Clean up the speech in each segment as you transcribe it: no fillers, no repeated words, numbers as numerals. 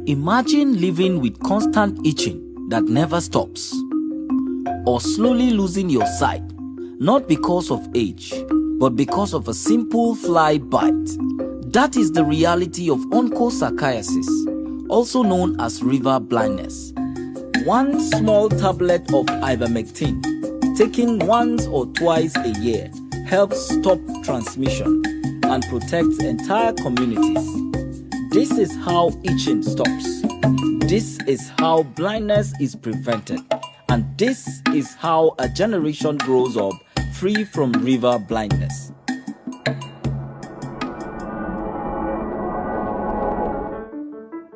Imagine living with constant itching that never stops, or slowly losing your sight, not because of age, but because of a simple fly bite. That is the reality of onchocerciasis, also known as river blindness. One small tablet of ivermectin, taken once or twice a year, helps stop transmission and protects entire communities. This is how itching stops. This is how blindness is prevented. And this is how a generation grows up free from river blindness.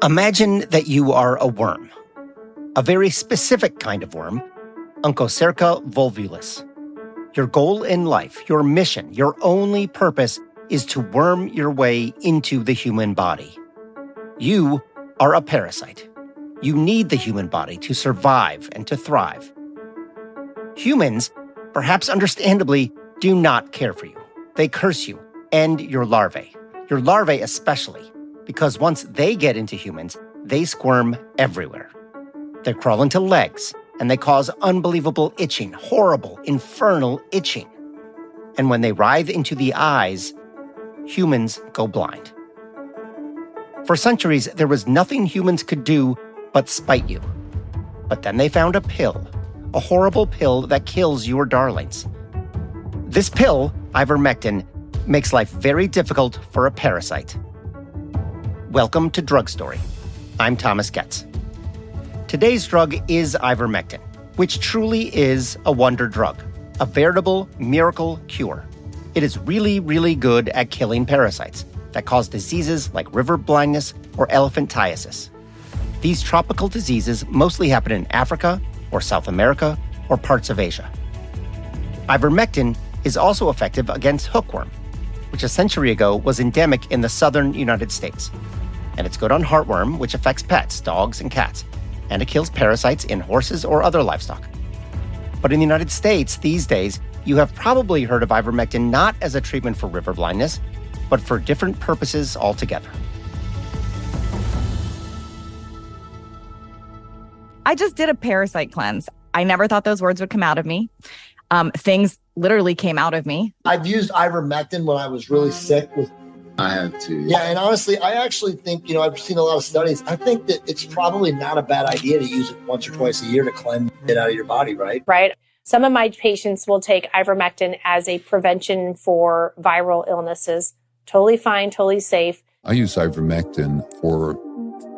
Imagine that you are a worm, a very specific kind of worm, Onchocerca volvulus. Your goal in life, your mission, your only purpose is to worm your way into the human body. You are a parasite. You need the human body to survive and to thrive. Humans, perhaps understandably, do not care for you. They curse you and your larvae especially, because once they get into humans, they squirm everywhere. They crawl into legs, and they cause unbelievable itching, horrible, infernal itching. And when they writhe into the eyes, humans go blind. For centuries, there was nothing humans could do but spite you. But then they found a pill, a horrible pill that kills your darlings. This pill, ivermectin, makes life very difficult for a parasite. Welcome to Drug Story. I'm Thomas Getz. Today's drug is ivermectin, which truly is a wonder drug, a veritable miracle cure. It is really, really good at killing parasites that cause diseases like river blindness or elephantiasis. These tropical diseases mostly happen in Africa or South America or parts of Asia. Ivermectin is also effective against hookworm, which a century ago was endemic in the southern United States. And it's good on heartworm, which affects pets, dogs, and cats, and it kills parasites in horses or other livestock. But in the United States these days, you have probably heard of ivermectin not as a treatment for river blindness, but for different purposes altogether. I just did a parasite cleanse. I never thought those words would come out of me. Things literally came out of me. I've used ivermectin when I was really sick. I have too. Yeah, and honestly, I actually think, I've seen a lot of studies. I think that it's probably not a bad idea to use it once or twice a year to cleanse it out of your body, right? Right. Some of my patients will take ivermectin as a prevention for viral illnesses. Totally fine, totally safe. I use ivermectin for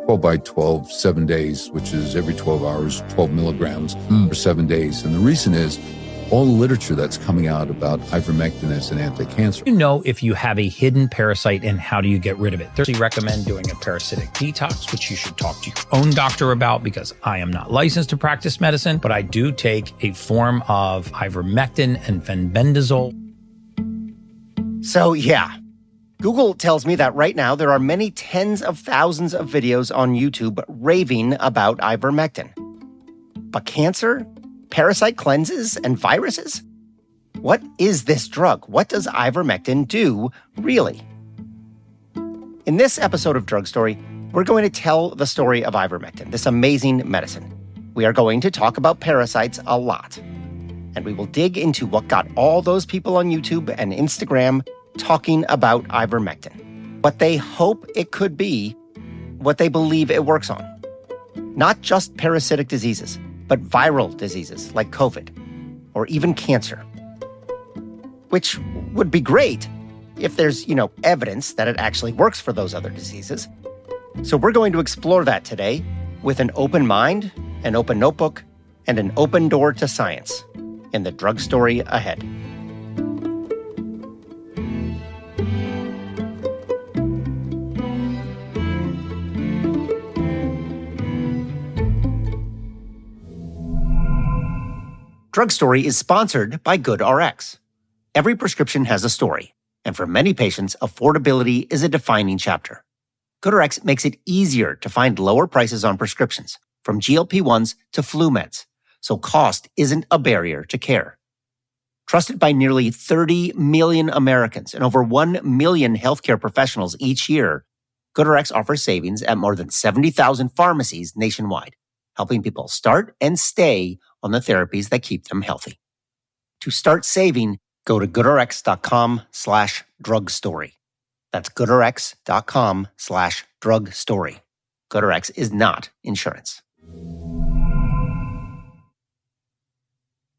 12 by 12, 7 days, which is every 12 hours, 12 milligrams for 7 days. And the reason is all the literature that's coming out about ivermectin as an anti-cancer. You know if you have a hidden parasite and how do you get rid of it. They recommend doing a parasitic detox, which you should talk to your own doctor about because I am not licensed to practice medicine, but I do take a form of ivermectin and fenbendazole. So yeah, Google tells me that right now there are many tens of thousands of videos on YouTube raving about ivermectin. But cancer, parasite cleanses, and viruses? What is this drug? What does ivermectin do, really? In this episode of Drug Story, we're going to tell the story of ivermectin, this amazing medicine. We are going to talk about parasites a lot. And we will dig into what got all those people on YouTube and Instagram talking about ivermectin. What they hope it could be, what they believe it works on. Not just parasitic diseases, but viral diseases like COVID, or even cancer. Which would be great if there's, evidence that it actually works for those other diseases. So we're going to explore that today with an open mind, an open notebook, and an open door to science in the Drug Story ahead. Drug Story is sponsored by GoodRx. Every prescription has a story, and for many patients, affordability is a defining chapter. GoodRx makes it easier to find lower prices on prescriptions, from GLP-1s to flu meds, so cost isn't a barrier to care. Trusted by nearly 30 million Americans and over 1 million healthcare professionals each year, GoodRx offers savings at more than 70,000 pharmacies nationwide, helping people start and stay on the therapies that keep them healthy. To start saving, go to goodrx.com/drugstory. That's goodrx.com/drugstory. GoodRx is not insurance.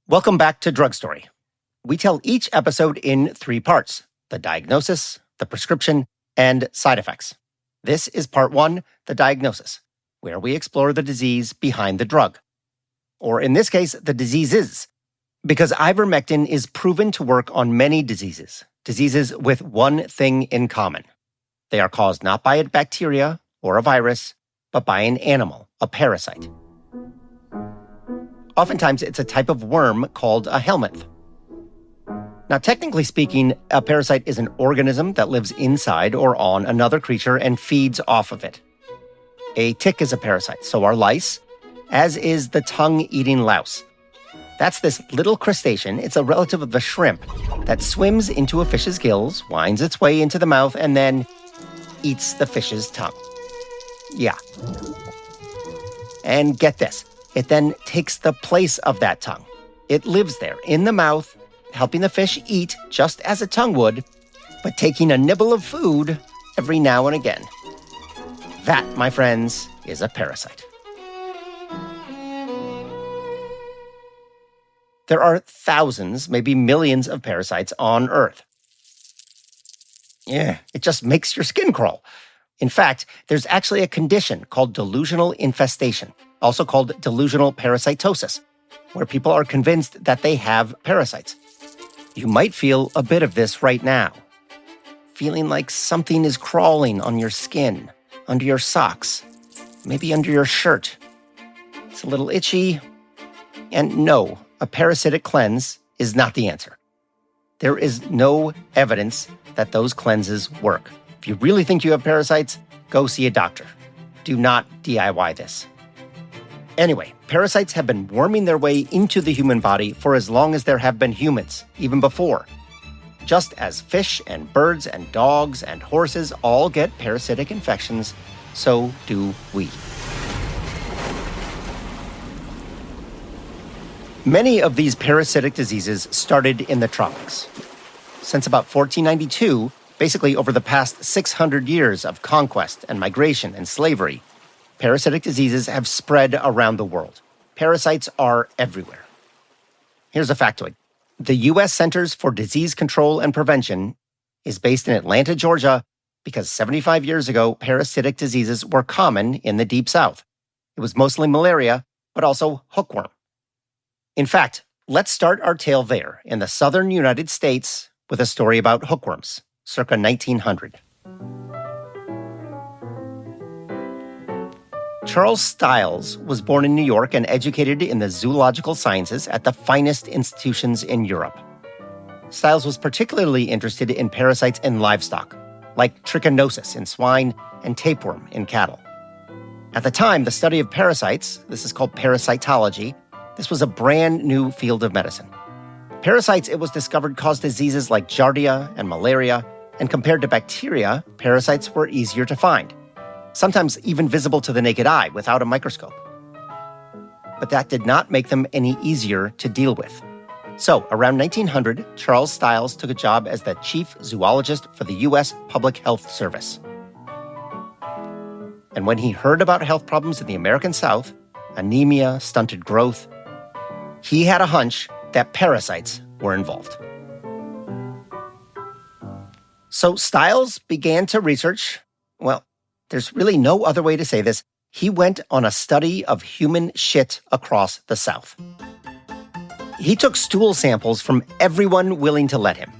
Welcome back to Drug Story. We tell each episode in 3 parts: the diagnosis, the prescription, and side effects. This is part 1, the diagnosis, where we explore the disease behind the drug. Or in this case, the diseases, because ivermectin is proven to work on many diseases with one thing in common. They are caused not by a bacteria or a virus, but by an animal, a parasite. Oftentimes, it's a type of worm called a helminth. Now, technically speaking, a parasite is an organism that lives inside or on another creature and feeds off of it. A tick is a parasite, so are lice, as is the tongue-eating louse. That's this little crustacean. It's a relative of the shrimp that swims into a fish's gills, winds its way into the mouth, and then eats the fish's tongue. Yeah. And get this, it then takes the place of that tongue. It lives there in the mouth, helping the fish eat just as a tongue would, but taking a nibble of food every now and again. That, my friends, is a parasite. There are thousands, maybe millions of parasites on Earth. Yeah, it just makes your skin crawl. In fact, there's actually a condition called delusional infestation, also called delusional parasitosis, where people are convinced that they have parasites. You might feel a bit of this right now, feeling like something is crawling on your skin, under your socks, maybe under your shirt. It's a little itchy. And no, a parasitic cleanse is not the answer. There is no evidence that those cleanses work. If you really think you have parasites, go see a doctor. Do not DIY this. Anyway, parasites have been worming their way into the human body for as long as there have been humans, even before. Just as fish and birds and dogs and horses all get parasitic infections, so do we. Many of these parasitic diseases started in the tropics. Since about 1492, basically over the past 600 years of conquest and migration and slavery, parasitic diseases have spread around the world. Parasites are everywhere. Here's a factoid. The U.S. Centers for Disease Control and Prevention is based in Atlanta, Georgia, because 75 years ago, parasitic diseases were common in the Deep South. It was mostly malaria, but also hookworm. In fact, let's start our tale there, in the southern United States, with a story about hookworms, circa 1900. Charles Stiles was born in New York and educated in the zoological sciences at the finest institutions in Europe. Stiles was particularly interested in parasites in livestock, like trichinosis in swine and tapeworm in cattle. At the time, the study of parasites, this is called parasitology, this was a brand new field of medicine. Parasites, it was discovered, caused diseases like giardia and malaria, and compared to bacteria, parasites were easier to find, sometimes even visible to the naked eye without a microscope. But that did not make them any easier to deal with. So, around 1900, Charles Stiles took a job as the chief zoologist for the U.S. Public Health Service. And when he heard about health problems in the American South, anemia, stunted growth, he had a hunch that parasites were involved. So Stiles began to research, well, there's really no other way to say this. He went on a study of human shit across the South. He took stool samples from everyone willing to let him.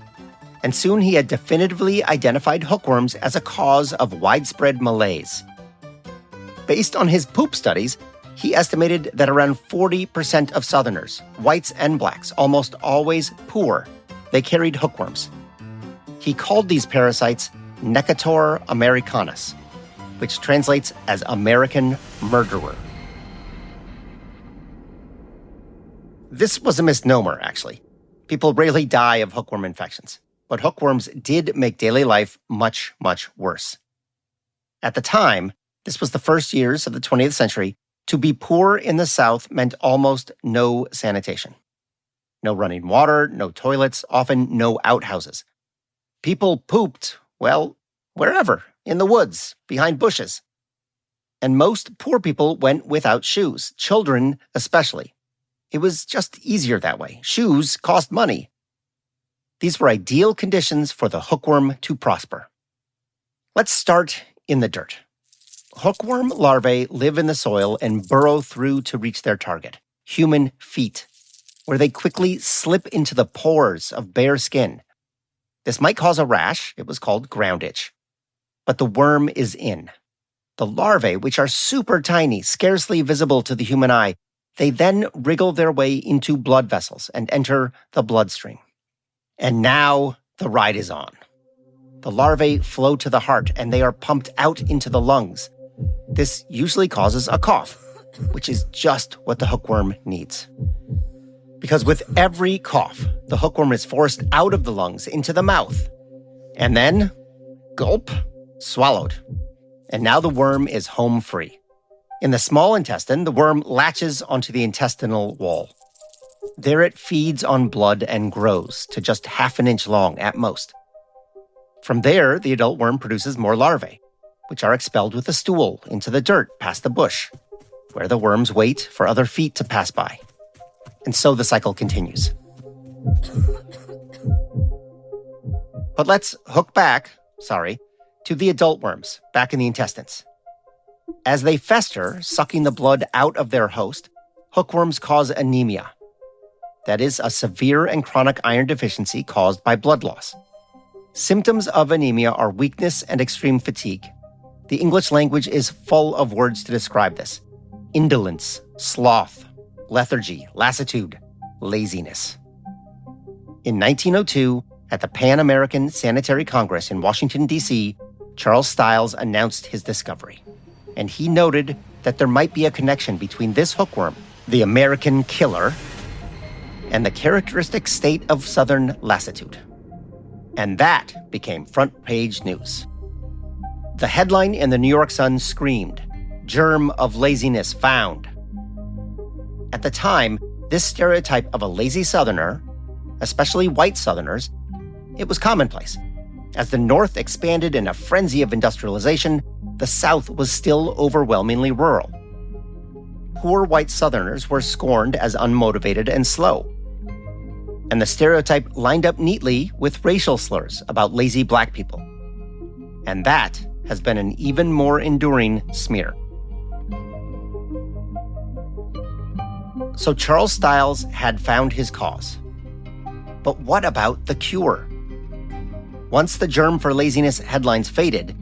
And soon he had definitively identified hookworms as a cause of widespread malaise. Based on his poop studies, he estimated that around 40% of Southerners, whites and blacks, almost always poor, they carried hookworms. He called these parasites Necator americanus, which translates as American murderer. This was a misnomer, actually. People rarely die of hookworm infections, but hookworms did make daily life much, much worse. At the time, this was the first years of the 20th century, to be poor in the South meant almost no sanitation. No running water, no toilets, often no outhouses. People pooped, well, wherever, in the woods, behind bushes. And most poor people went without shoes, children especially. It was just easier that way. Shoes cost money. These were ideal conditions for the hookworm to prosper. Let's start in the dirt. Hookworm larvae live in the soil and burrow through to reach their target, human feet, where they quickly slip into the pores of bare skin. This might cause a rash. It was called ground itch. But the worm is in. The larvae, which are super tiny, scarcely visible to the human eye, they then wriggle their way into blood vessels and enter the bloodstream. And now the ride is on. The larvae flow to the heart and they are pumped out into the lungs. This usually causes a cough, which is just what the hookworm needs. Because with every cough, the hookworm is forced out of the lungs into the mouth. And then, gulp, swallowed. And now the worm is home free. In the small intestine, the worm latches onto the intestinal wall. There it feeds on blood and grows to just half an inch long at most. From there, the adult worm produces more larvae, which are expelled with a stool into the dirt past the bush, where the worms wait for other feet to pass by. And so the cycle continues. But let's hook back, to the adult worms back in the intestines. As they fester, sucking the blood out of their host, hookworms cause anemia. That is a severe and chronic iron deficiency caused by blood loss. Symptoms of anemia are weakness and extreme fatigue. The English language is full of words to describe this. Indolence, sloth, lethargy, lassitude, laziness. In 1902, at the Pan American Sanitary Congress in Washington, D.C., Charles Stiles announced his discovery. And he noted that there might be a connection between this hookworm, the American killer, and the characteristic state of southern lassitude. And that became front-page news. The headline in the New York Sun screamed, "Germ of laziness found." At the time, this stereotype of a lazy Southerner, especially white Southerners, it was commonplace. As the North expanded in a frenzy of industrialization, the South was still overwhelmingly rural. Poor white Southerners were scorned as unmotivated and slow. And the stereotype lined up neatly with racial slurs about lazy black people. And that has been an even more enduring smear. So Charles Stiles had found his cause. But what about the cure? Once the germ for laziness headlines faded,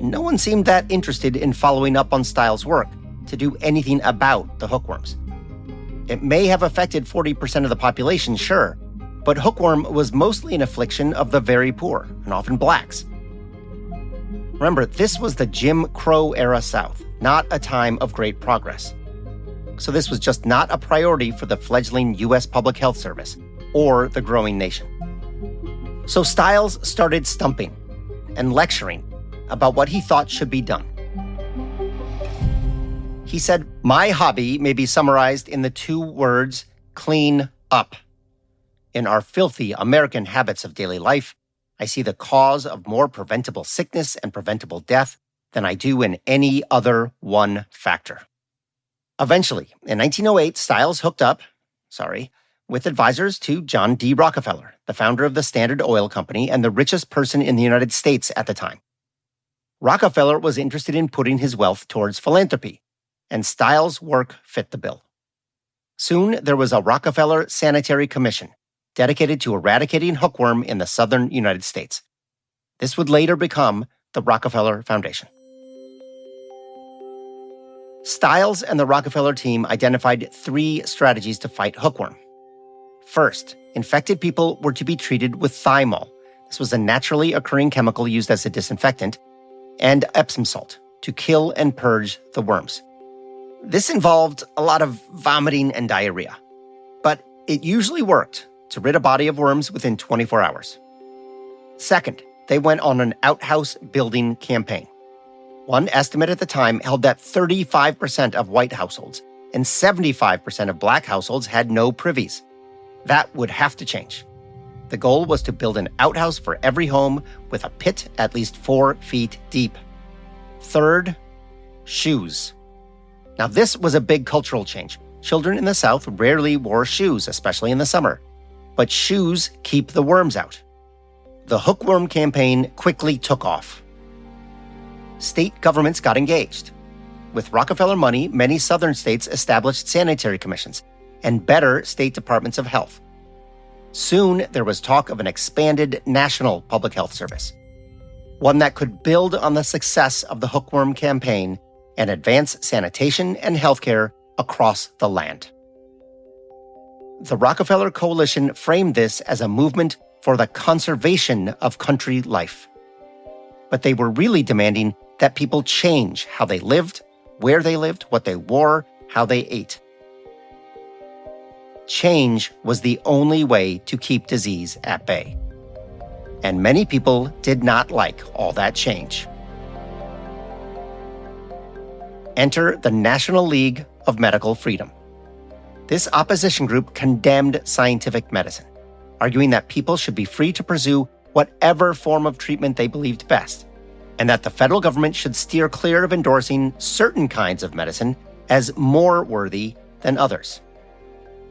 no one seemed that interested in following up on Stiles' work to do anything about the hookworms. It may have affected 40% of the population, sure, but hookworm was mostly an affliction of the very poor, and often blacks. Remember, this was the Jim Crow-era South, not a time of great progress. So this was just not a priority for the fledgling U.S. Public Health Service or the growing nation. So Stiles started stumping and lecturing about what he thought should be done. He said, "My hobby may be summarized in the two words, clean up. In our filthy American habits of daily life, I see the cause of more preventable sickness and preventable death than I do in any other one factor." Eventually, in 1908, Stiles hooked up, with advisors to John D. Rockefeller, the founder of the Standard Oil Company and the richest person in the United States at the time. Rockefeller was interested in putting his wealth towards philanthropy, and Stiles' work fit the bill. Soon, there was a Rockefeller Sanitary Commission dedicated to eradicating hookworm in the southern United States. This would later become the Rockefeller Foundation. Stiles and the Rockefeller team identified 3 strategies to fight hookworm. First, infected people were to be treated with thymol. This was a naturally occurring chemical used as a disinfectant, and Epsom salt to kill and purge the worms. This involved a lot of vomiting and diarrhea, but it usually worked to rid a body of worms within 24 hours. Second, they went on an outhouse building campaign. One estimate at the time held that 35% of white households and 75% of black households had no privies. That would have to change. The goal was to build an outhouse for every home with a pit at least 4 feet deep. Third, shoes. Now, this was a big cultural change. Children in the South rarely wore shoes, especially in the summer. But shoes keep the worms out. The hookworm campaign quickly took off. State governments got engaged. With Rockefeller money, many southern states established sanitary commissions and better state departments of health. Soon, there was talk of an expanded national public health service, one that could build on the success of the hookworm campaign and advance sanitation and healthcare across the land. The Rockefeller Coalition framed this as a movement for the conservation of country life. But they were really demanding that people change how they lived, where they lived, what they wore, how they ate. Change was the only way to keep disease at bay. And many people did not like all that change. Enter the National League of Medical Freedom. This opposition group condemned scientific medicine, arguing that people should be free to pursue whatever form of treatment they believed best, and that the federal government should steer clear of endorsing certain kinds of medicine as more worthy than others.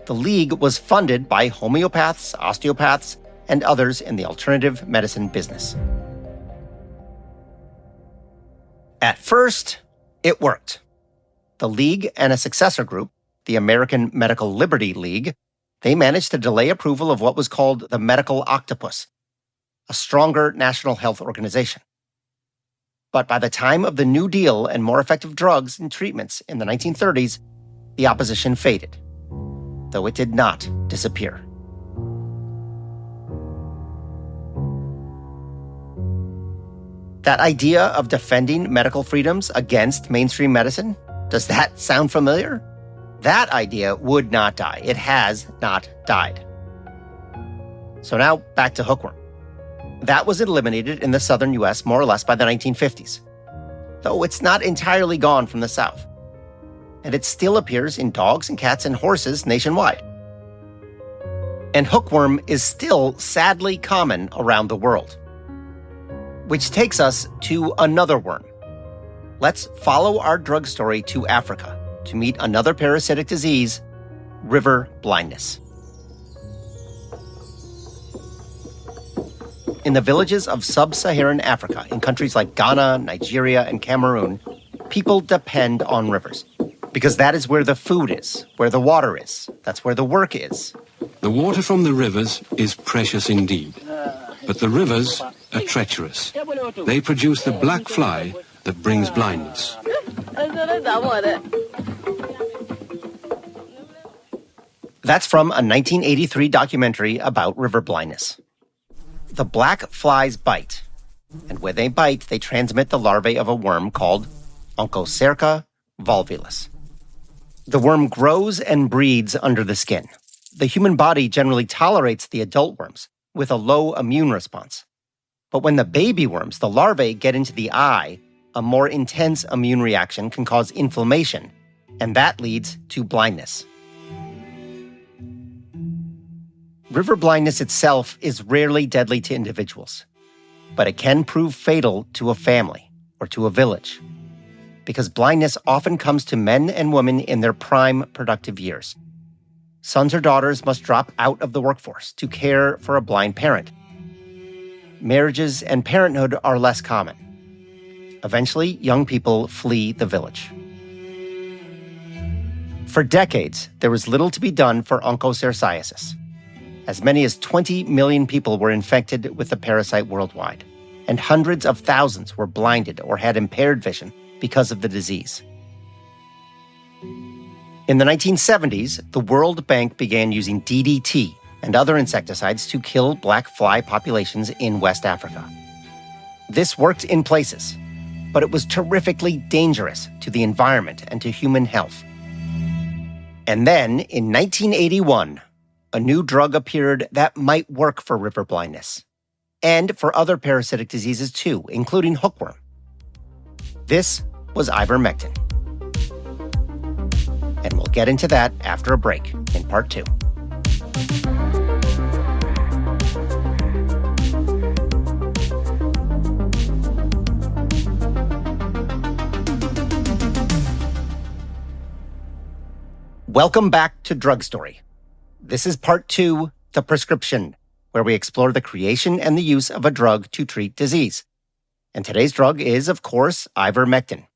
The League was funded by homeopaths, osteopaths, and others in the alternative medicine business. At first, it worked. The League and a successor group, the American Medical Liberty League, they managed to delay approval of what was called the Medical Octopus, a stronger national health organization. But by the time of the New Deal and more effective drugs and treatments in the 1930s, the opposition faded, though it did not disappear. That idea of defending medical freedoms against mainstream medicine, does that sound familiar? That idea would not die. It has not died. So now back to hookworm. That was eliminated in the southern U.S. more or less by the 1950s, though it's not entirely gone from the South. And it still appears in dogs and cats and horses nationwide. And hookworm is still sadly common around the world. Which takes us to another worm. Let's follow our drug story to Africa to meet another parasitic disease, river blindness. In the villages of sub-Saharan Africa, in countries like Ghana, Nigeria, and Cameroon, people depend on rivers because that is where the food is, where the water is, that's where the work is. The water from the rivers is precious indeed, but the rivers are treacherous. They produce the black fly that brings blindness. That's from a 1983 documentary about river blindness. The black flies bite, and when they bite, they transmit the larvae of a worm called Onchocerca volvulus. The worm grows and breeds under the skin. The human body generally tolerates the adult worms with a low immune response. But when the baby worms, the larvae, get into the eye, a more intense immune reaction can cause inflammation, and that leads to blindness. River blindness itself is rarely deadly to individuals, but it can prove fatal to a family or to a village, because blindness often comes to men and women in their prime productive years. Sons or daughters must drop out of the workforce to care for a blind parent. Marriages and parenthood are less common. Eventually, young people flee the village. For decades, there was little to be done for onchocerciasis. As many as 20 million people were infected with the parasite worldwide, and hundreds of thousands were blinded or had impaired vision because of the disease. In the 1970s, the World Bank began using DDT and other insecticides to kill black fly populations in West Africa. This worked in places, but it was terrifically dangerous to the environment and to human health. And then, in 1981, a new drug appeared that might work for river blindness, and for other parasitic diseases too, including hookworm. This was ivermectin. And we'll get into that after a break in part 2. Welcome back to Drug Story. This is part 2, The Prescription, where we explore the creation and the use of a drug to treat disease. And today's drug is, of course, ivermectin.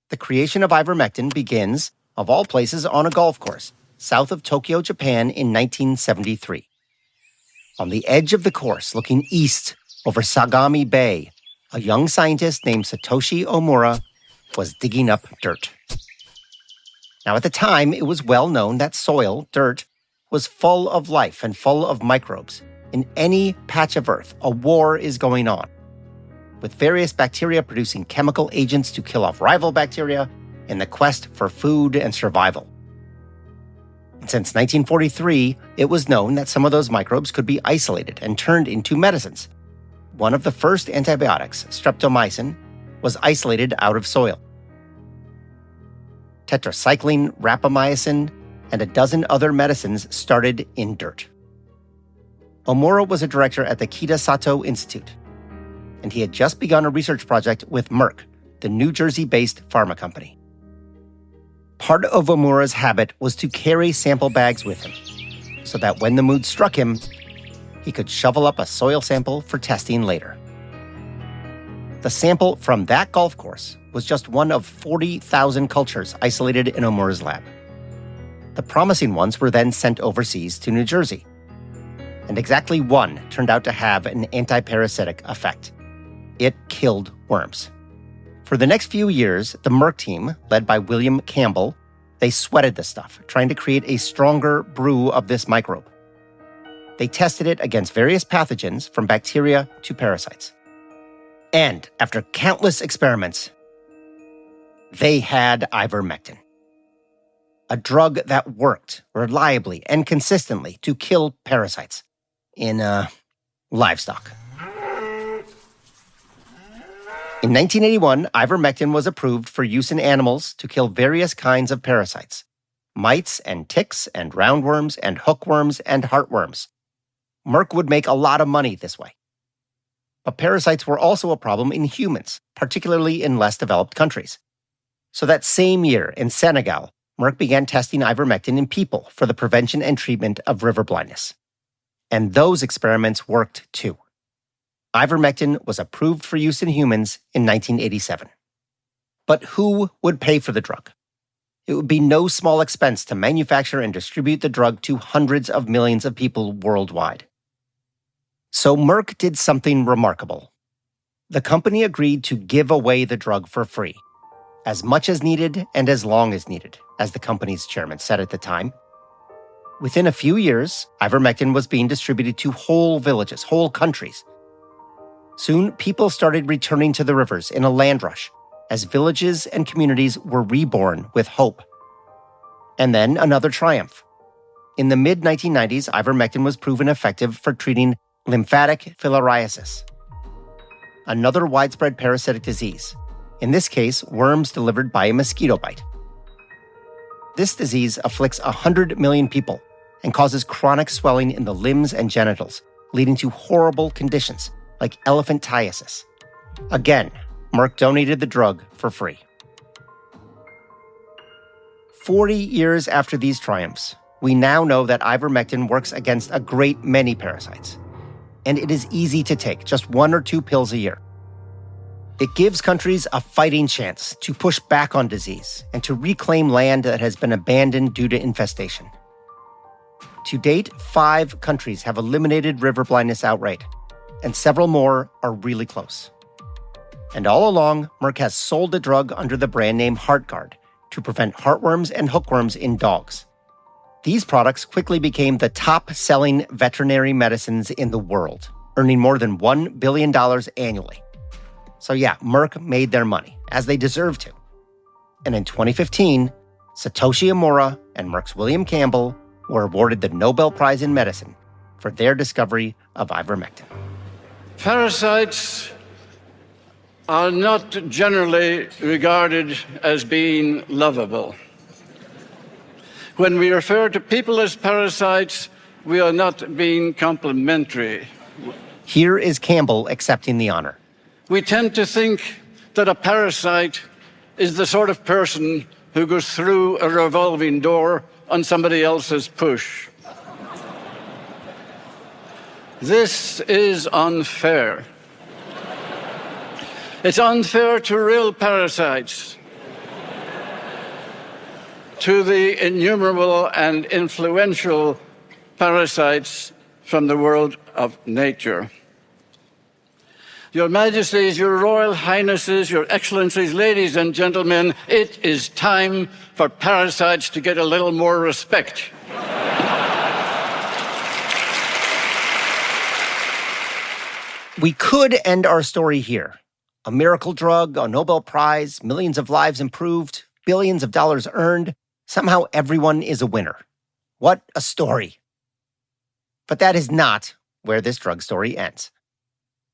The creation of ivermectin begins, of all places, on a golf course south of Tokyo, Japan in 1973. On the edge of the course, looking east over Sagami Bay, a young scientist named Satoshi Omura was digging up dirt. Now, at the time, it was well known that soil, dirt, was full of life and full of microbes. In any patch of earth, a war is going on, with various bacteria producing chemical agents to kill off rival bacteria in the quest for food and survival. And since 1943, it was known that some of those microbes could be isolated and turned into medicines. One of the first antibiotics, streptomycin, was isolated out of soil. Tetracycline, rapamycin, and a dozen other medicines started in dirt. Omura was a director at the Kitasato Institute, and he had just begun a research project with Merck, the New Jersey-based pharma company. Part of Omura's habit was to carry sample bags with him, so that when the mood struck him, he could shovel up a soil sample for testing later. The sample from that golf course was just one of 40,000 cultures isolated in Omura's lab. The promising ones were then sent overseas to New Jersey, and exactly one turned out to have an anti-parasitic effect. It killed worms. For the next few years, the Merck team, led by William Campbell, they sweated the stuff, trying to create a stronger brew of this microbe. They tested it against various pathogens, from bacteria to parasites. And after countless experiments, they had ivermectin, a drug that worked reliably and consistently to kill parasites in livestock. In 1981, ivermectin was approved for use in animals to kill various kinds of parasites: mites and ticks and roundworms and hookworms and heartworms. Merck would make a lot of money this way. But parasites were also a problem in humans, particularly in less developed countries. So that same year in Senegal, Merck began testing ivermectin in people for the prevention and treatment of river blindness. And those experiments worked too. Ivermectin was approved for use in humans in 1987. But who would pay for the drug? It would be no small expense to manufacture and distribute the drug to hundreds of millions of people worldwide. So Merck did something remarkable. The company agreed to give away the drug for free, as much as needed and as long as needed, as the company's chairman said at the time. Within a few years, ivermectin was being distributed to whole villages, whole countries. Soon, people started returning to the rivers in a land rush, as villages and communities were reborn with hope. And then another triumph. In the mid-1990s, ivermectin was proven effective for treating lymphatic filariasis, another widespread parasitic disease, in this case, worms delivered by a mosquito bite. This disease afflicts 100 million people and causes chronic swelling in the limbs and genitals, leading to horrible conditions like elephantiasis. Again, Merck donated the drug for free. 40 years after these triumphs, we now know that ivermectin works against a great many parasites, and it is easy to take, just 1 or 2 pills a year. It gives countries a fighting chance to push back on disease and to reclaim land that has been abandoned due to infestation. To date, 5 countries have eliminated river blindness outright, and several more are really close. And all along, Merck has sold the drug under the brand name HeartGuard to prevent heartworms and hookworms in dogs. These products quickly became the top-selling veterinary medicines in the world, earning more than $1 billion annually. So yeah, Merck made their money, as they deserve to. And in 2015, Satoshi Omura and Merck's William Campbell were awarded the Nobel Prize in Medicine for their discovery of ivermectin. Parasites are not generally regarded as being lovable. When we refer to people as parasites, we are not being complimentary. Here is Campbell accepting the honor. We tend to think that a parasite is the sort of person who goes through a revolving door on somebody else's push. This is unfair. It's unfair to real parasites, to the innumerable and influential parasites from the world of nature. Your Majesties, Your Royal Highnesses, Your Excellencies, ladies and gentlemen, it is time for parasites to get a little more respect. We could end our story here. A miracle drug, a Nobel Prize, millions of lives improved, billions of dollars earned. Somehow everyone is a winner. What a story. But that is not where this drug story ends.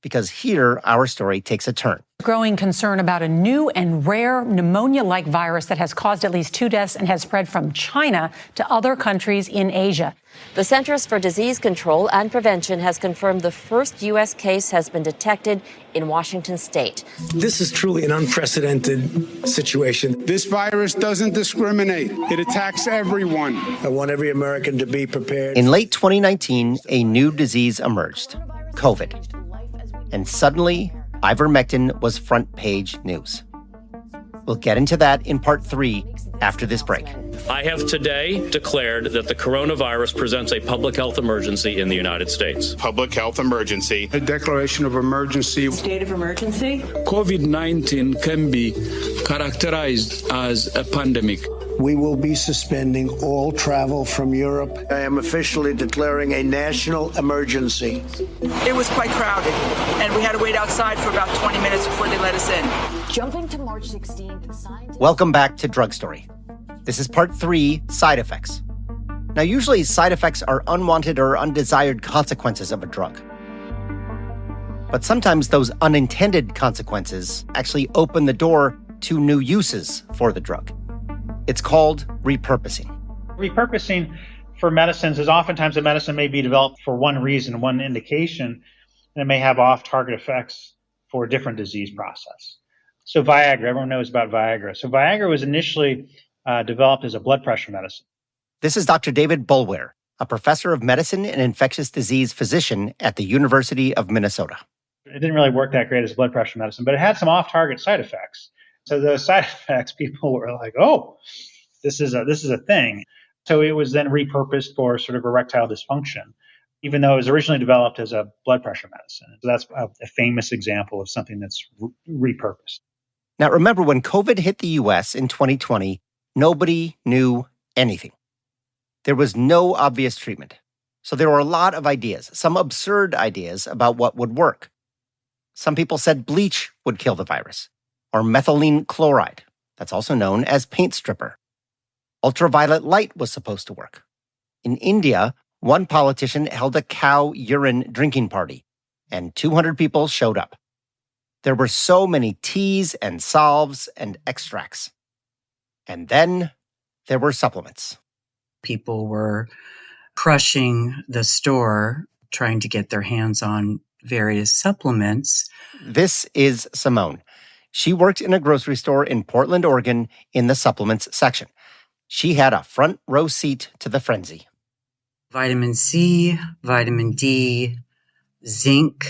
Because here, our story takes a turn. Growing concern about a new and rare pneumonia-like virus that has caused at least 2 deaths and has spread from China to other countries in Asia. The Centers for Disease Control and Prevention has confirmed the first U.S. case has been detected in Washington state. This is truly an unprecedented situation. This virus doesn't discriminate. It attacks everyone. I want every American to be prepared. In late 2019, a new disease emerged, COVID. And suddenly, ivermectin was front page news. We'll get into that in part 3 after this break. I have today declared that the coronavirus presents a public health emergency in the United States. Public health emergency. A declaration of emergency. State of emergency. COVID-19 can be characterized as a pandemic. We will be suspending all travel from Europe. I am officially declaring a national emergency. It was quite crowded, and we had to wait outside for about 20 minutes before they let us in. Jumping to March 16th. Welcome back to Drug Story. This is part 3, side effects. Now, usually side effects are unwanted or undesired consequences of a drug. But sometimes those unintended consequences actually open the door to new uses for the drug. It's called repurposing. Repurposing for medicines is oftentimes a medicine may be developed for one reason, one indication, and it may have off-target effects for a different disease process. So Viagra, everyone knows about Viagra. So Viagra was initially developed as a blood pressure medicine. This is Dr. David Boulware, a professor of medicine and infectious disease physician at the University of Minnesota. It didn't really work that great as a blood pressure medicine, but it had some off-target side effects. So those side effects, people were like, "Oh, this is a thing." So it was then repurposed for sort of erectile dysfunction, even though it was originally developed as a blood pressure medicine. So that's a famous example of something that's repurposed. Now, remember when COVID hit the U.S. in 2020, nobody knew anything. There was no obvious treatment. So there were a lot of ideas, some absurd ideas about what would work. Some people said bleach would kill the virus, or methylene chloride, that's also known as paint stripper. Ultraviolet light was supposed to work. In India, one politician held a cow urine drinking party, and 200 people showed up. There were so many teas and salves and extracts. And then there were supplements. People were crushing the store, trying to get their hands on various supplements. This is Simone. She worked in a grocery store in Portland, Oregon, in the supplements section. She had a front row seat to the frenzy. Vitamin C, vitamin D, zinc,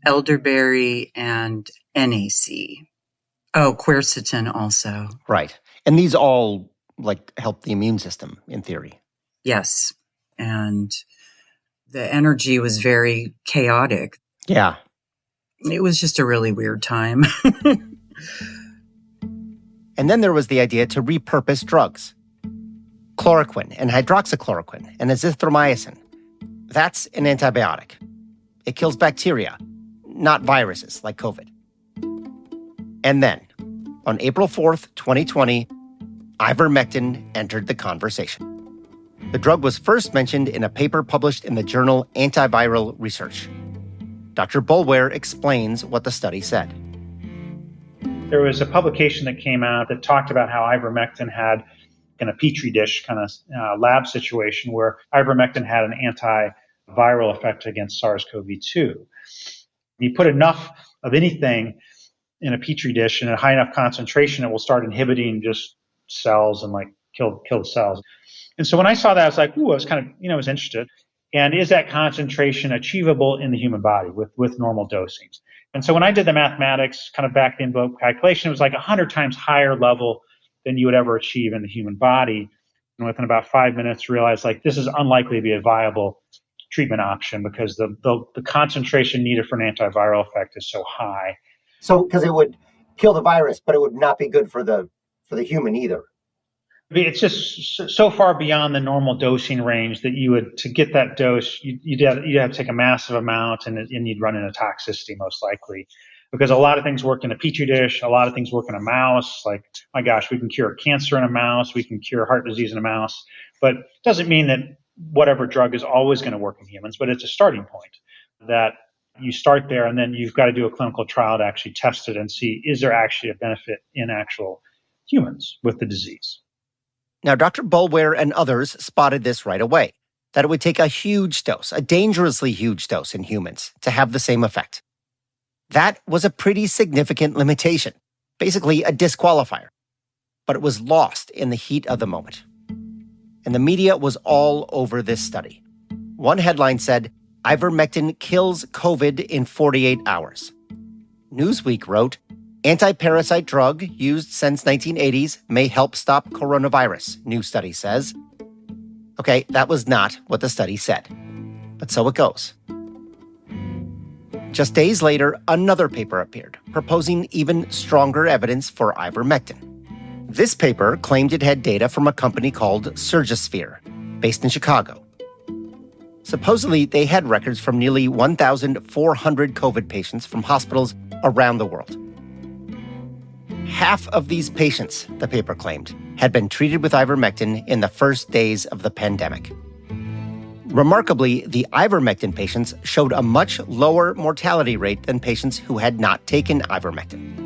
elderberry, and NAC. Oh, quercetin also. Right. And these all, help the immune system, in theory. Yes. And the energy was very chaotic. Yeah. It was just a really weird time. And then there was the idea to repurpose drugs. Chloroquine and hydroxychloroquine and azithromycin. That's an antibiotic. It kills bacteria, not viruses like COVID. And then, on April 4th, 2020, ivermectin entered the conversation. The drug was first mentioned in a paper published in the journal Antiviral Research. Dr. Boulware explains what the study said. There was a publication that came out that talked about how ivermectin had, in a petri dish kind of lab situation, where ivermectin had an antiviral effect against SARS-CoV-2. You put enough of anything in a petri dish in a high enough concentration, it will start inhibiting just cells and like kill the cells. And so when I saw that, I was like, ooh, I was kind of, I was interested. And is that concentration achievable in the human body with normal dosing? And so when I did the mathematics, kind of back the envelope calculation, it was like 100 times higher level than you would ever achieve in the human body. And within about 5 minutes, realized like this is unlikely to be a viable treatment option because the concentration needed for an antiviral effect is so high. So, because it would kill the virus, but it would not be good for the human either. It's just so far beyond the normal dosing range that you would, to get that dose, you'd have to take a massive amount and you'd run into toxicity most likely. Because a lot of things work in a petri dish, a lot of things work in a mouse. Like, my gosh, we can cure cancer in a mouse, we can cure heart disease in a mouse. But it doesn't mean that whatever drug is always going to work in humans, but it's a starting point that you start there and then you've got to do a clinical trial to actually test it and see, is there actually a benefit in actual humans with the disease? Now, Dr. Boulware and others spotted this right away, that it would take a huge dose, a dangerously huge dose in humans to have the same effect. That was a pretty significant limitation, basically a disqualifier. But it was lost in the heat of the moment. And the media was all over this study. One headline said, ivermectin kills COVID in 48 hours. Newsweek wrote, anti-parasite drug used since 1980s may help stop coronavirus, new study says. Okay, that was not what the study said. But so it goes. Just days later, another paper appeared, proposing even stronger evidence for ivermectin. This paper claimed it had data from a company called Surgisphere, based in Chicago. Supposedly, they had records from nearly 1,400 COVID patients from hospitals around the world. Half of these patients, the paper claimed, had been treated with ivermectin in the first days of the pandemic. Remarkably, the ivermectin patients showed a much lower mortality rate than patients who had not taken ivermectin.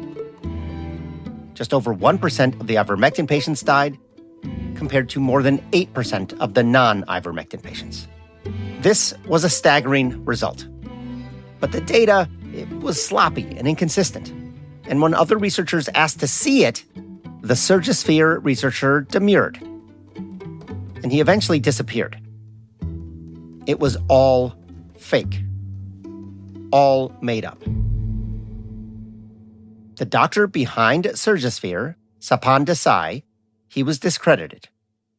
Just over 1% of the ivermectin patients died, compared to more than 8% of the non-ivermectin patients. This was a staggering result. But the data, it was sloppy and inconsistent. And when other researchers asked to see it, the Surgisphere researcher demurred. And he eventually disappeared. It was all fake. All made up. The doctor behind Surgisphere, Sapan Desai, he was discredited.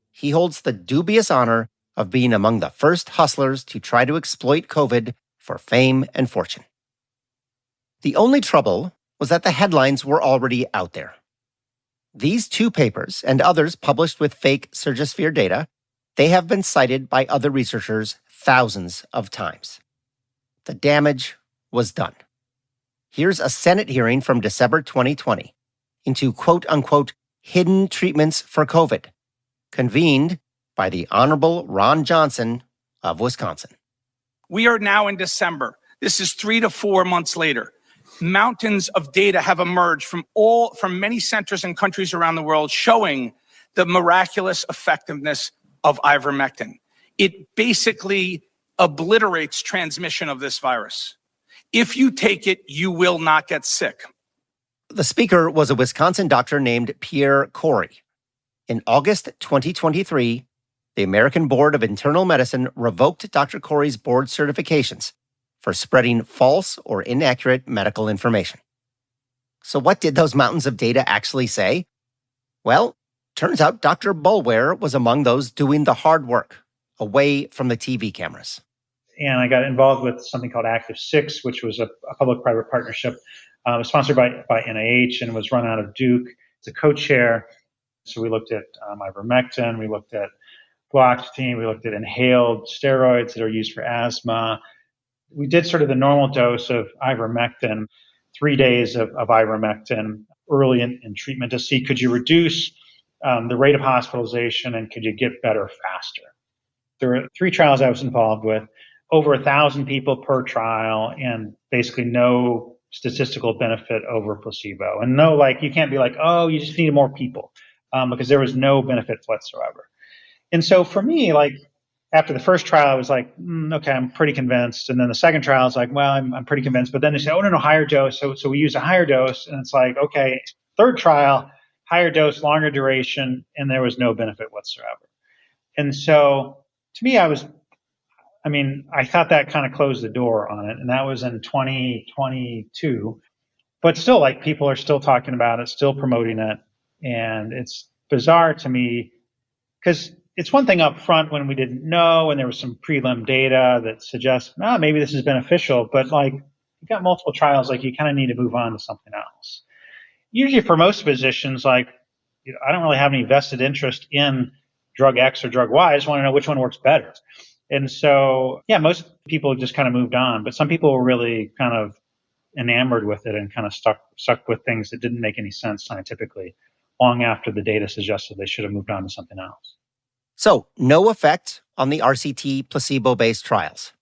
He holds the dubious honor of being among the first hustlers to try to exploit COVID for fame and fortune. The only trouble was that the headlines were already out there. These two papers and others published with fake Surgisphere data, they have been cited by other researchers thousands of times. The damage was done. Here's a Senate hearing from December 2020 into quote-unquote hidden treatments for COVID, convened by the Honorable Ron Johnson of Wisconsin. We are now in December. This is 3 to 4 months later. Mountains of data have emerged from many centers and countries around the world showing the miraculous effectiveness of ivermectin. It basically obliterates transmission of this virus. If you take it, you will not get sick. The speaker was a Wisconsin doctor named Pierre Corey. In August 2023, the American Board of Internal Medicine revoked Dr. Corey's board certifications for spreading false or inaccurate medical information. So what did those mountains of data actually say? Well, turns out Dr. Boulware was among those doing the hard work, away from the TV cameras. And I got involved with something called Active 6, which was a public-private partnership sponsored by NIH and was run out of Duke. It's a co-chair. So we looked at ivermectin, we looked at fluoxetine, we looked at inhaled steroids that are used for asthma. We did sort of the normal dose of ivermectin, 3 days of ivermectin early in treatment to see, could you reduce the rate of hospitalization and could you get better faster? There were 3 trials I was involved with, over 1,000 people per trial, and basically no statistical benefit over placebo. And no, like, you can't be like, oh, you just needed more people, because there was no benefit whatsoever. And so for me, like, after the first trial, I was like, okay, I'm pretty convinced. And then the second trial, I was like, well, I'm pretty convinced. But then they said, oh, no, higher dose. So we use a higher dose. And it's like, okay, third trial, higher dose, longer duration, and there was no benefit whatsoever. And so to me, I thought that kind of closed the door on it. And that was in 2022. But still, like, people are still talking about it, still promoting it. And it's bizarre to me because it's one thing up front when we didn't know and there was some prelim data that suggests, maybe this is beneficial. But, like, you've got multiple trials, like, you kind of need to move on to something else. Usually for most physicians, like, I don't really have any vested interest in drug X or drug Y. I just want to know which one works better. And so, most people just kind of moved on. But some people were really kind of enamored with it and kind of stuck with things that didn't make any sense scientifically long after the data suggested they should have moved on to something else. So, no effect on the RCT placebo-based trials.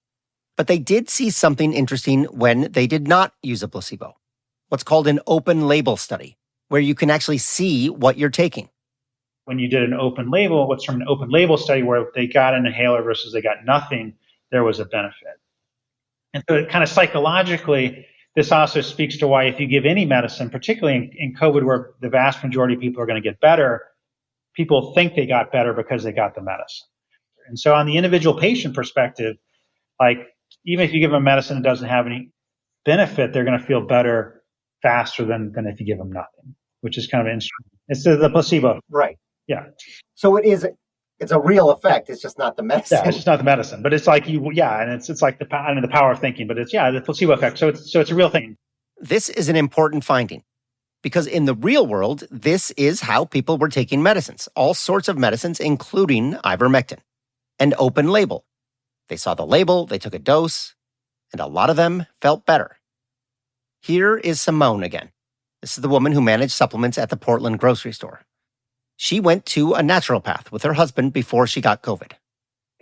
But they did see something interesting when they did not use a placebo. What's called an open label study, where you can actually see what you're taking. When you did an open label, what's from an open label study where they got an inhaler versus they got nothing, there was a benefit. And so it kind of psychologically, this also speaks to why if you give any medicine, particularly in COVID where the vast majority of people are going to get better, people think they got better because they got the medicine. And so on the individual patient perspective, like, even if you give them medicine that doesn't have any benefit, they're going to feel better faster than if you give them nothing, which is kind of interesting. It's the placebo. Right. Yeah. So it's a real effect. It's just not the medicine. Yeah, it's just not the medicine. But it's like and it's like the power of thinking, but it's the placebo effect. So it's a real thing. This is an important finding because in the real world, this is how people were taking medicines, all sorts of medicines, including ivermectin, and open label. They saw the label, they took a dose, and a lot of them felt better. Here is Simone again. This is the woman who managed supplements at the Portland grocery store. She went to a naturopath with her husband before she got COVID.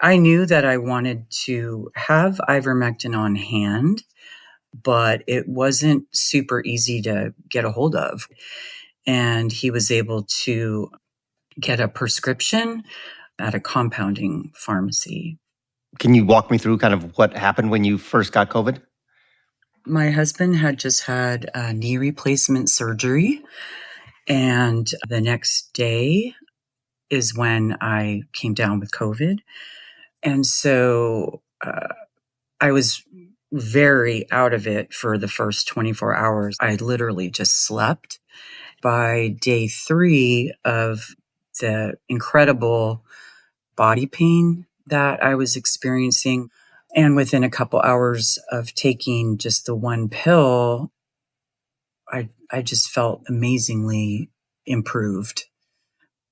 I knew that I wanted to have ivermectin on hand, but it wasn't super easy to get a hold of. And he was able to get a prescription at a compounding pharmacy. Can you walk me through kind of what happened when you first got COVID? My husband had just had a knee replacement surgery. And the next day is when I came down with COVID. And so I was very out of it for the first 24 hours. I literally just slept. By day 3 of the incredible body pain that I was experiencing, and within a couple hours of taking just the one pill, I just felt amazingly improved.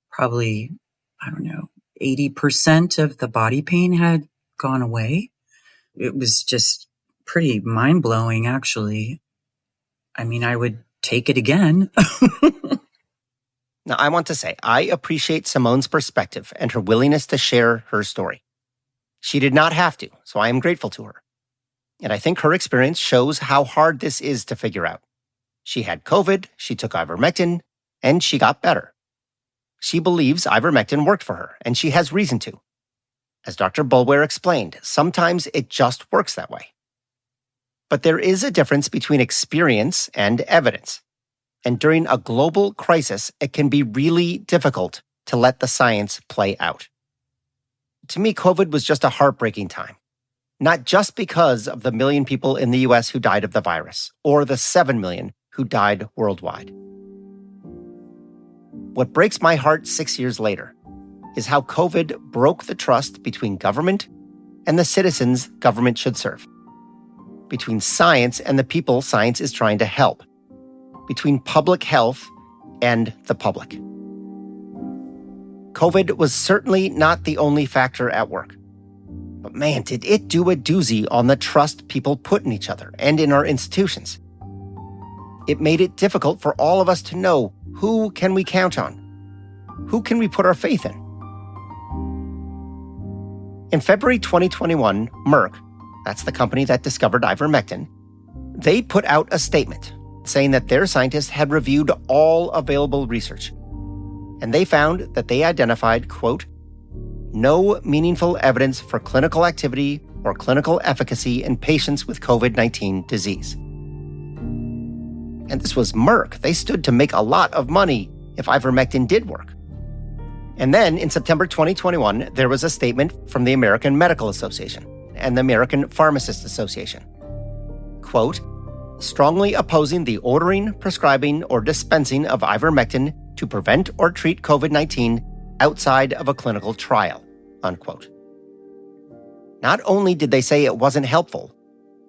Probably, 80% of the body pain had gone away. It was just pretty mind-blowing, actually. I mean, I would take it again. Now, I want to say, I appreciate Simone's perspective and her willingness to share her story. She did not have to, so I am grateful to her. And I think her experience shows how hard this is to figure out. She had COVID, she took ivermectin, and she got better. She believes ivermectin worked for her, and she has reason to. As Dr. Boulware explained, sometimes it just works that way. But there is a difference between experience and evidence. And during a global crisis, it can be really difficult to let the science play out. To me, COVID was just a heartbreaking time. Not just because of the 1 million people in the US who died of the virus, or the 7 million who died worldwide. What breaks my heart 6 years later is how COVID broke the trust between government and the citizens government should serve. Between science and the people science is trying to help. Between public health and the public. COVID was certainly not the only factor at work. But man, did it do a doozy on the trust people put in each other and in our institutions. It made it difficult for all of us to know who can we count on? Who can we put our faith in? In February 2021, Merck, that's the company that discovered ivermectin, They put out a statement saying that their scientists had reviewed all available research. And they found that they identified, quote, no meaningful evidence for clinical activity or clinical efficacy in patients with COVID-19 disease. And this was Merck. They stood to make a lot of money if ivermectin did work. And then in September 2021, there was a statement from the American Medical Association and the American Pharmacists Association. Quote, strongly opposing the ordering, prescribing, or dispensing of ivermectin to prevent or treat COVID-19 outside of a clinical trial, unquote. Not only did they say it wasn't helpful,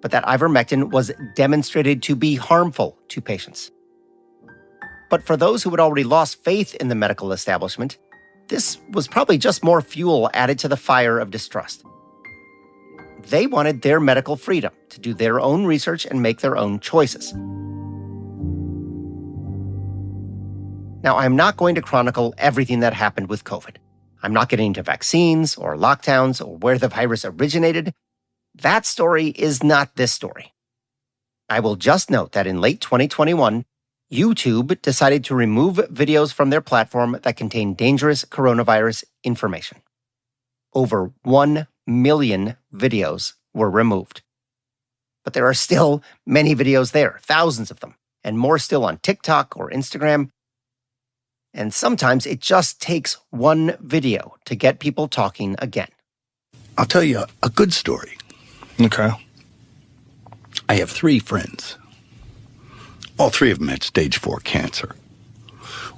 but that ivermectin was demonstrated to be harmful to patients. But for those who had already lost faith in the medical establishment, this was probably just more fuel added to the fire of distrust. They wanted their medical freedom to do their own research and make their own choices. Now, I'm not going to chronicle everything that happened with COVID. I'm not getting into vaccines or lockdowns or where the virus originated. That story is not this story. I will just note that in late 2021, YouTube decided to remove videos from their platform that contain dangerous coronavirus information. Over 1 million videos were removed. But there are still many videos there, thousands of them, and more still on TikTok or Instagram. And sometimes it just takes one video to get people talking again. I'll tell you a good story. Okay. I have 3 friends. All 3 of them had stage 4 cancer.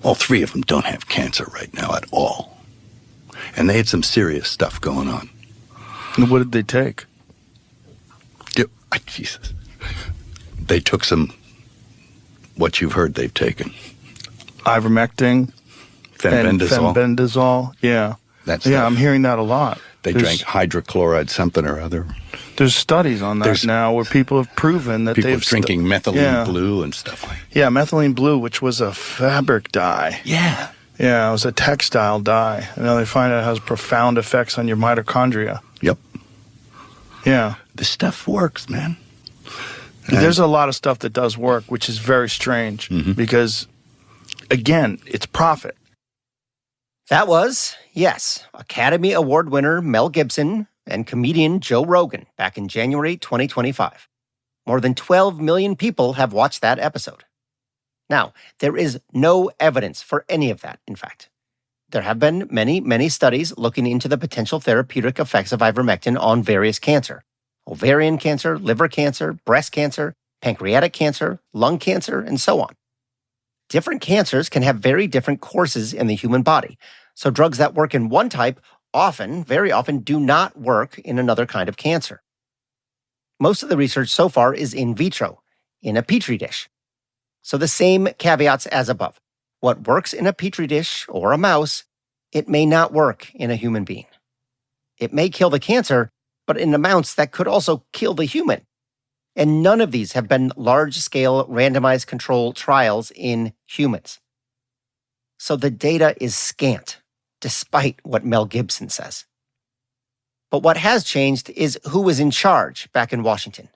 All 3 of them don't have cancer right now at all. And they had some serious stuff going on. And what did they take? Jesus. They took some, what you've heard they've taken. Ivermectin. Fenbendazole. Fenbendazole, yeah. Yeah, I'm hearing that a lot. They drank hydrochloride something or other. There's studies on that now where people have proven that people are drinking methylene blue and stuff like that. Yeah, methylene blue, which was a fabric dye. Yeah. Yeah, it was a textile dye. And now they find out it has profound effects on your mitochondria. Yep. Yeah. This stuff works, man. There's a lot of stuff that does work, which is very strange because, again, it's profit. That was, yes, Academy Award winner Mel Gibson and comedian Joe Rogan back in January 2025. More than 12 million people have watched that episode. Now, there is no evidence for any of that, in fact. There have been many, many studies looking into the potential therapeutic effects of ivermectin on various cancer. Ovarian cancer, liver cancer, breast cancer, pancreatic cancer, lung cancer, and so on. Different cancers can have very different courses in the human body. So drugs that work in one type often, very often, do not work in another kind of cancer. Most of the research so far is in vitro, in a petri dish. So the same caveats as above. What works in a petri dish or a mouse, it may not work in a human being. It may kill the cancer, but in amounts that could also kill the human. And none of these have been large-scale randomized control trials in humans. So the data is scant, despite what Mel Gibson says. But what has changed is who was in charge back in Washington.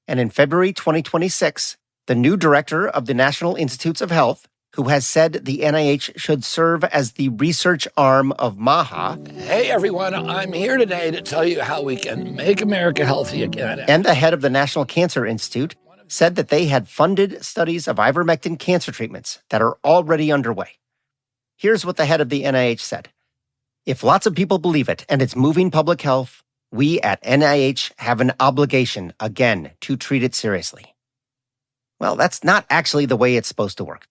And in February 2026, the new director of the National Institutes of Health, who has said the NIH should serve as the research arm of MAHA. Hey, everyone, I'm here today to tell you how we can make America healthy again. And the head of the National Cancer Institute said that they had funded studies of ivermectin cancer treatments that are already underway. Here's what the head of the NIH said. If lots of people believe it and it's moving public health, we at NIH have an obligation, again, to treat it seriously. Well, that's not actually the way it's supposed to work.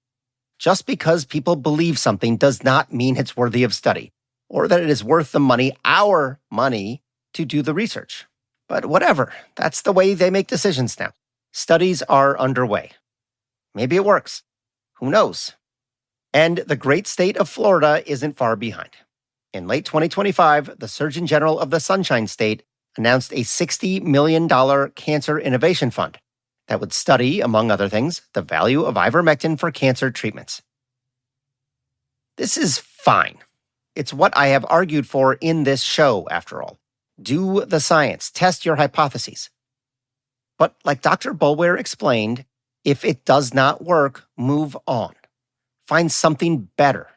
Just because people believe something does not mean it's worthy of study, or that it is worth the money, our money, to do the research. But whatever, that's the way they make decisions now. Studies are underway. Maybe it works. Who knows? And the great state of Florida isn't far behind. In late 2025, the Surgeon General of the Sunshine State announced a $60 million cancer innovation fund that would study, among other things, the value of ivermectin for cancer treatments. This is fine. It's what I have argued for in this show, after all. Do the science, test your hypotheses. But like Dr. Boulware explained, if it does not work, move on. Find something better.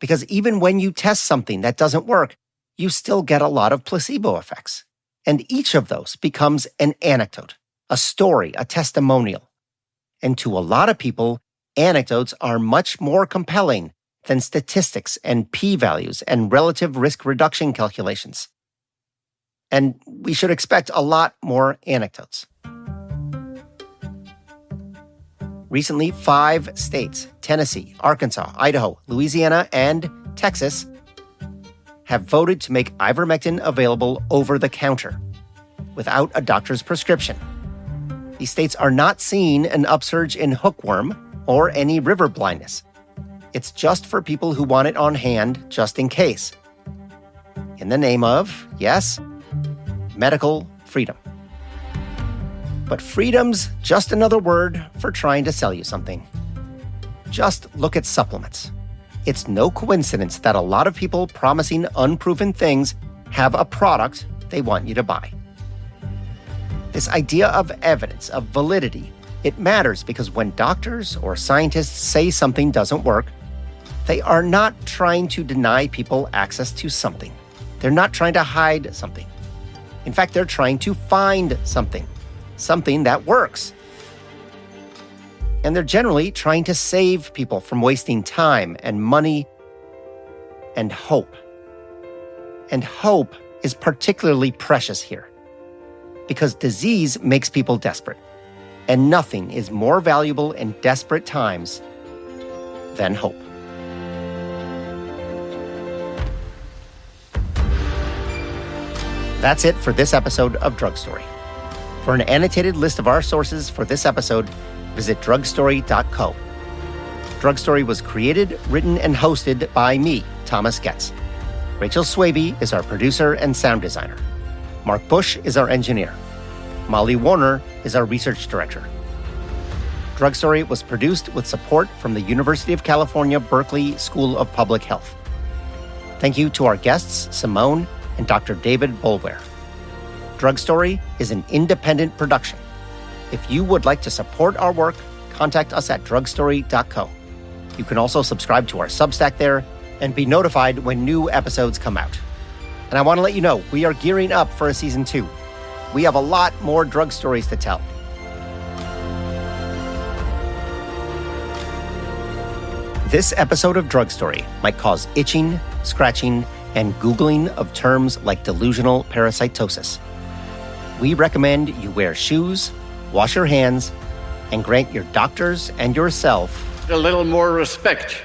Because even when you test something that doesn't work, you still get a lot of placebo effects. And each of those becomes an anecdote, a story, a testimonial. And to a lot of people, anecdotes are much more compelling than statistics and p-values and relative risk reduction calculations. And we should expect a lot more anecdotes. Recently, 5 states, Tennessee, Arkansas, Idaho, Louisiana, and Texas, have voted to make ivermectin available over the counter without a doctor's prescription. These states are not seeing an upsurge in hookworm or any river blindness. It's just for people who want it on hand just in case. In the name of, yes, medical freedom. But freedom's just another word for trying to sell you something. Just look at supplements. It's no coincidence that a lot of people promising unproven things have a product they want you to buy. This idea of evidence, of validity, it matters because when doctors or scientists say something doesn't work, they are not trying to deny people access to something. They're not trying to hide something. In fact, they're trying to find something that works. And they're generally trying to save people from wasting time and money and hope. And hope is particularly precious here because disease makes people desperate. And nothing is more valuable in desperate times than hope. That's it for this episode of Drug Story. For an annotated list of our sources for this episode, visit drugstory.co. Drug Story was created, written, and hosted by me, Thomas Getz. Rachel Swaby is our producer and sound designer. Mark Bush is our engineer. Molly Warner is our research director. Drug Story was produced with support from the University of California, Berkeley School of Public Health. Thank you to our guests, Simone and Dr. David Boulware. Drug Story is an independent production. If you would like to support our work, contact us at drugstory.co. You can also subscribe to our Substack there and be notified when new episodes come out. And I want to let you know, we are gearing up for a season 2. We have a lot more drug stories to tell. This episode of Drug Story might cause itching, scratching, and Googling of terms like delusional parasitosis. We recommend you wear shoes, wash your hands, and grant your doctors and yourself a little more respect.